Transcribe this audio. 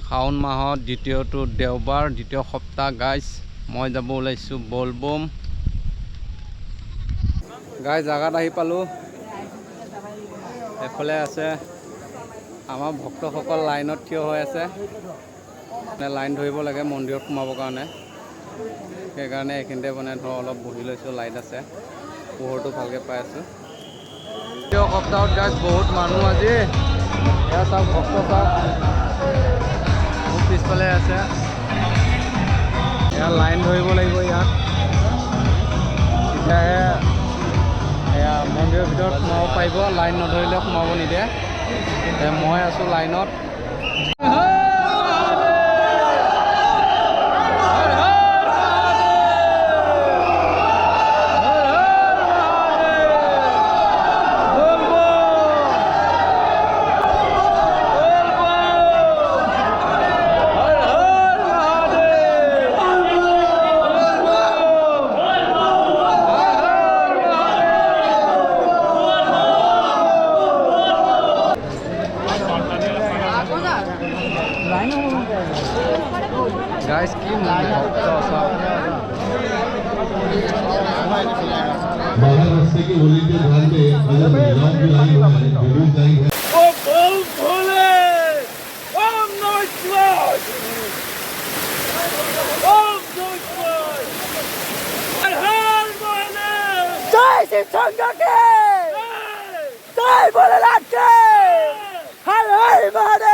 শাওন মাহত দ্বিতীয়টো দেওবাৰ দ্বিতীয় সপ্তাহ গাইজ মই যাব ওলাইছোঁ বলবম গাইজ জাগাত আহি পালোঁ এফালে আছে আমাৰ ভক্তসকল লাইনত থিয় হৈ আছে লাইন ধৰিব লাগে মন্দিৰত সোমাবৰ কাৰণে সেইকাৰণে এইখিনিতে মানে ধৰ অলপ বহি লৈছোঁ লাইট আছে পোহৰটো ভালকৈ পাই আছোঁ দ্বিতীয় সপ্তাহত গাইজ বহুত মানুহ আজি এয়া চাওক ভক্ত চাওক পিছফালে আছে এয়া লাইন ধৰিব লাগিব ইয়াত তেতিয়াহে এয়া মন্দিৰৰ ভিতৰত সোমাব পাৰিব লাইন নধৰিলে সোমাব নিদিয়ে মই আছোঁ লাইনত गाइस की महाराष्ट्र की होली के ध्यान में अगर महिलाओं की लाइन है जरूर जाएंगे ओ बोल भोले ओम नमः शिवाय ओम नमः शिवाय हर हर महादेव जय शिव शंकर के जय भोलेनाथ के हर हर महादेव